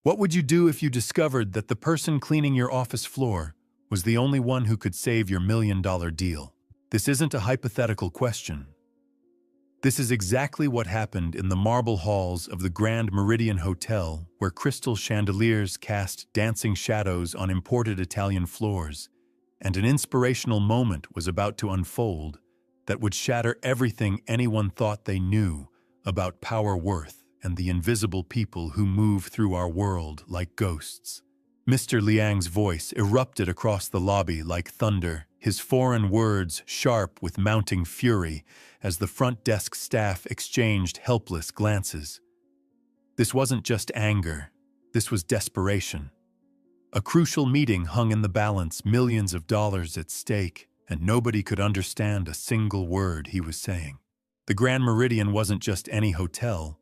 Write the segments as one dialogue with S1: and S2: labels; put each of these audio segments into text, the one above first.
S1: What would you do if you discovered that the person cleaning your office floor was the only one who could save your $1 million deal? This isn't a hypothetical question. This is exactly what happened in the marble halls of the Grand Meridian Hotel, where crystal chandeliers cast dancing shadows on imported Italian floors, and an inspirational moment was about to unfold that would shatter everything anyone thought they knew about power, worth, and the invisible people who move through our world like ghosts. Mr. Liang's voice erupted across the lobby like thunder, his foreign words sharp with mounting fury as the front desk staff exchanged helpless glances. This wasn't just anger, this was desperation. A crucial meeting hung in the balance, millions of dollars at stake, and nobody could understand a single word he was saying. The Grand Meridian wasn't just any hotel,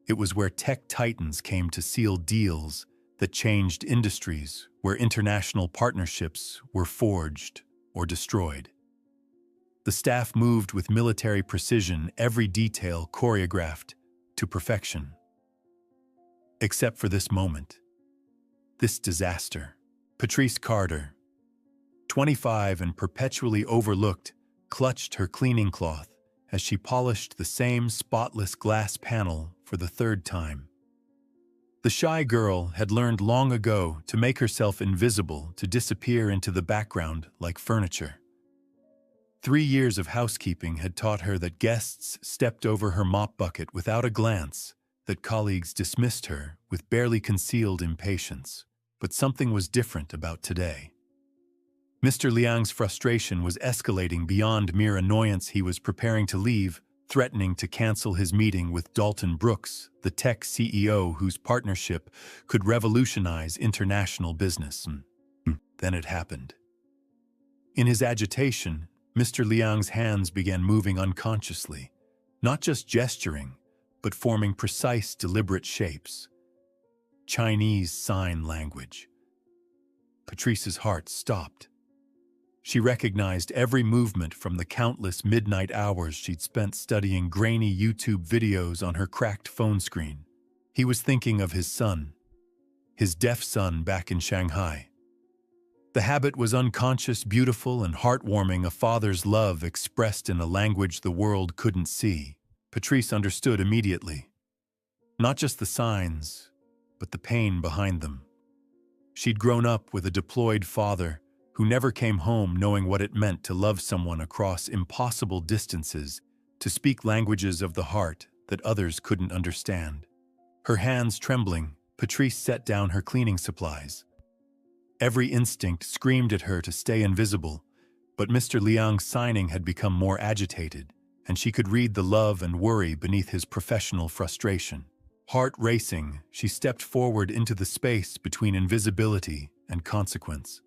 S1: it was where tech titans came to seal deals that changed industries, where international partnerships were forged or destroyed. The staff moved with military precision, every detail choreographed to perfection. Except for this moment, this disaster. Patrice Carter, 25 and perpetually overlooked, clutched her cleaning cloth as she polished the same spotless glass panel for the third time. The shy girl had learned long ago to make herself invisible, to disappear into the background like furniture. 3 years of housekeeping had taught her that guests stepped over her mop bucket without a glance, that colleagues dismissed her with barely concealed impatience. But something was different about today. Mr. Liang's frustration was escalating beyond mere annoyance. He was preparing to leave, threatening to cancel his meeting with Dalton Brooks, the tech CEO whose partnership could revolutionize international business. Then it happened. In his agitation, Mr. Liang's hands began moving unconsciously, not just gesturing, but forming precise, deliberate shapes. Chinese Sign Language. Patrice's heart stopped. She recognized every movement from the countless midnight hours she'd spent studying grainy YouTube videos on her cracked phone screen. He was thinking of his son, his deaf son back in Shanghai. The habit was unconscious, beautiful, and heartwarming, a father's love expressed in a language the world couldn't see. Patrice understood immediately. Not just the signs, but the pain behind them. She'd grown up with a deployed father who never came home, knowing what it meant to love someone across impossible distances, to speak languages of the heart that others couldn't understand. Her hands trembling, Patrice set down her cleaning supplies. Every instinct screamed at her to stay invisible, but Mr. Liang's signing had become more agitated, and she could read the love and worry beneath his professional frustration. Heart racing, she stepped forward into the space between invisibility and consequence.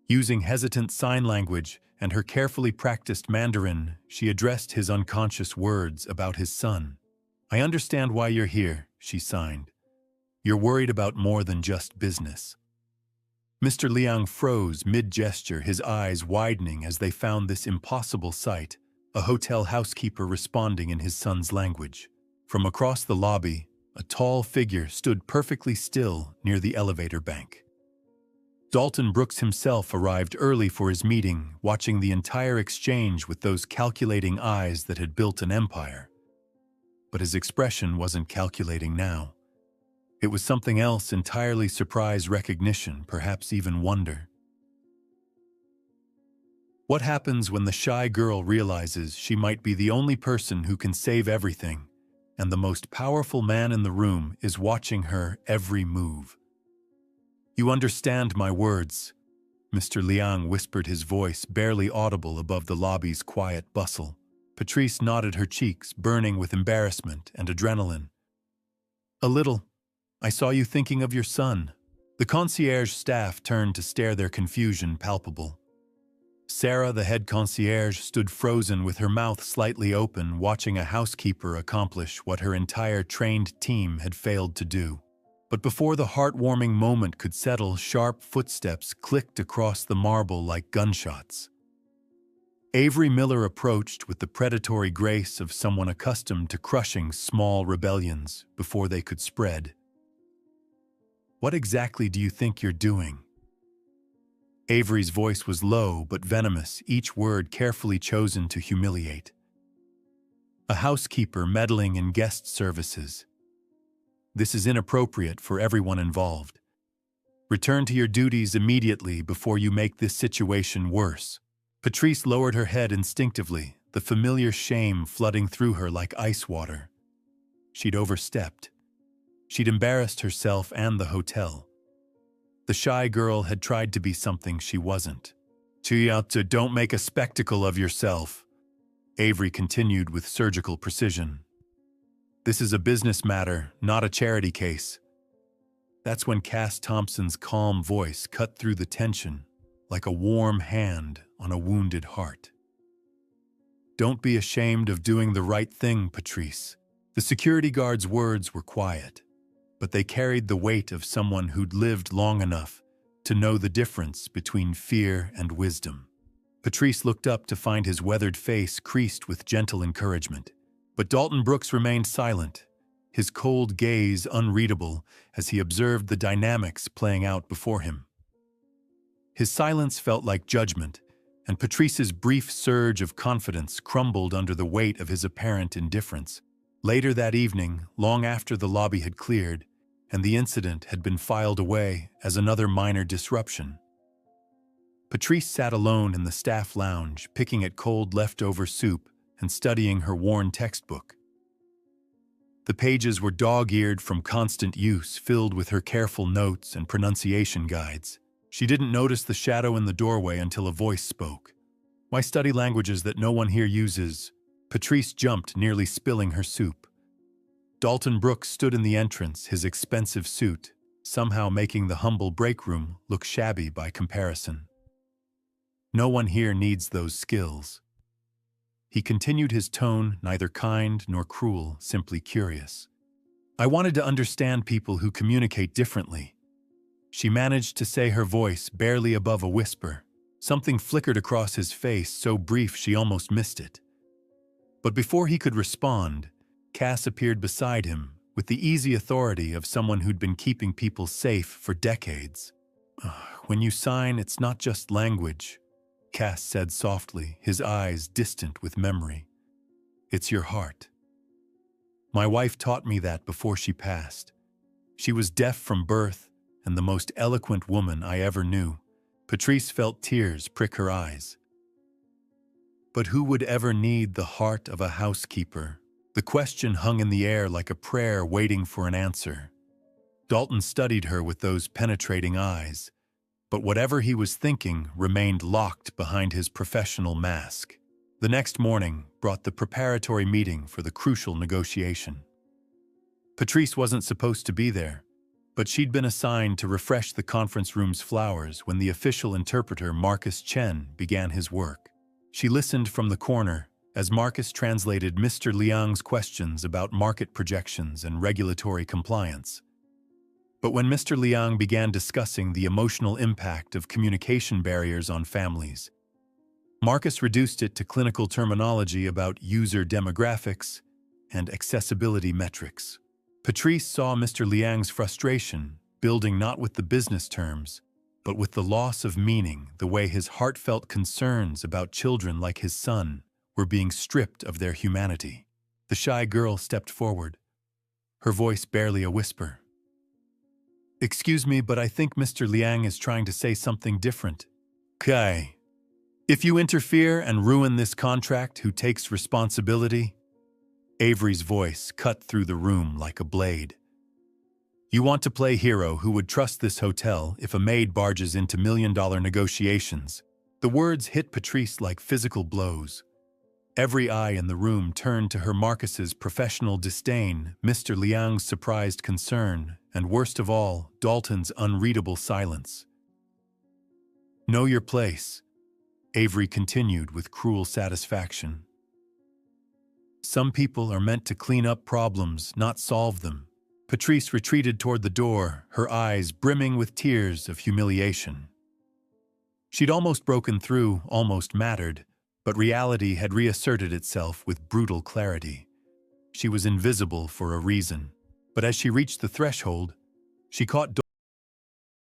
S1: Using hesitant sign language and her carefully practiced Mandarin, she addressed his unconscious words about his son. "I understand why you're here," she signed. "You're worried about more than just business." Mr. Liang froze mid-gesture, his eyes widening as they found this impossible sight, a hotel housekeeper responding in his son's language. From across the lobby, a tall figure stood perfectly still near the elevator bank. Dalton Brooks himself arrived early for his meeting, watching the entire exchange with those calculating eyes that had built an empire. But his expression wasn't calculating now. It was something else entirely: surprise, recognition, perhaps even wonder. What happens when the shy girl realizes she might be the only person who can save everything, and the most powerful man in the room is watching her every move? "You understand my words," Mr. Liang whispered, his voice barely audible above the lobby's quiet bustle. Patrice nodded, her cheeks burning with embarrassment and adrenaline. "A little. I saw you thinking of your son." The concierge staff turned to stare, their confusion palpable. Sarah, the head concierge, stood frozen with her mouth slightly open, watching a housekeeper accomplish what her entire trained team had failed to do. But before the heartwarming moment could settle, sharp footsteps clicked across the marble like gunshots. Avery Miller approached with the predatory grace of someone accustomed to crushing small rebellions before they could spread. What exactly do you think you're doing? Avery's voice was low but venomous, each word carefully chosen to humiliate. A housekeeper meddling in guest services. This is inappropriate for everyone involved. Return to your duties immediately before you make this situation worse. Patrice lowered her head instinctively, the familiar shame flooding through her like ice water. She'd overstepped. She'd embarrassed herself and the hotel. The shy girl had tried to be something she wasn't. Don't make a spectacle of yourself, Avery continued with surgical precision. This is a business matter, not a charity case. That's when Cass Thompson's calm voice cut through the tension, like a warm hand on a wounded heart. Don't be ashamed of doing the right thing, Patrice. The security guard's words were quiet, but they carried the weight of someone who'd lived long enough to know the difference between fear and wisdom. Patrice looked up to find his weathered face creased with gentle encouragement. But Dalton Brooks remained silent, his cold gaze unreadable as he observed the dynamics playing out before him. His silence felt like judgment, and Patrice's brief surge of confidence crumbled under the weight of his apparent indifference. Later that evening, long after the lobby had cleared, and the incident had been filed away as another minor disruption, Patrice sat alone in the staff lounge, picking at cold leftover soup and studying her worn textbook. The pages were dog-eared from constant use, filled with her careful notes and pronunciation guides. She didn't notice the shadow in the doorway until a voice spoke. "Why study languages that no one here uses?" Patrice jumped, nearly spilling her soup. Dalton Brooks stood in the entrance, his expensive suit, somehow making the humble break room look shabby by comparison. "No one here needs those skills." He continued, his tone neither kind nor cruel, simply curious. "I wanted to understand people who communicate differently." She managed to say, her voice barely above a whisper. Something flickered across his face, so brief she almost missed it. But before he could respond, Cass appeared beside him, with the easy authority of someone who'd been keeping people safe for decades. "When you sign, it's not just language," Cass said softly, his eyes distant with memory. "It's your heart. My wife taught me that before she passed. She was deaf from birth and the most eloquent woman I ever knew." Patrice felt tears prick her eyes. But who would ever need the heart of a housekeeper? The question hung in the air like a prayer waiting for an answer. Dalton studied her with those penetrating eyes, but whatever he was thinking remained locked behind his professional mask. The next morning brought the preparatory meeting for the crucial negotiation. Patrice wasn't supposed to be there, but she'd been assigned to refresh the conference room's flowers when the official interpreter Marcus Chen began his work. She listened from the corner as Marcus translated Mr. Liang's questions about market projections and regulatory compliance. But when Mr. Liang began discussing the emotional impact of communication barriers on families, Marcus reduced it to clinical terminology about user demographics and accessibility metrics. Patrice saw Mr. Liang's frustration, building not with the business terms, but with the loss of meaning, the way his heartfelt concerns about children like his son were being stripped of their humanity. The shy girl stepped forward, her voice barely a whisper. "Excuse me, but I think Mr. Liang is trying to say something different." "Okay. If you interfere and ruin this contract, who takes responsibility?" Avery's voice cut through the room like a blade. "You want to play hero who would trust this hotel if a maid barges into million-dollar negotiations." The words hit Patrice like physical blows. Every eye in the room turned to her. Marcus's professional disdain, Mr. Liang's surprised concern, and worst of all, Dalton's unreadable silence. "Know your place," Avery continued with cruel satisfaction. "Some people are meant to clean up problems, not solve them." Patrice retreated toward the door, her eyes brimming with tears of humiliation. She'd almost broken through, almost mattered, but reality had reasserted itself with brutal clarity. She was invisible for a reason, but as she reached the threshold, she caught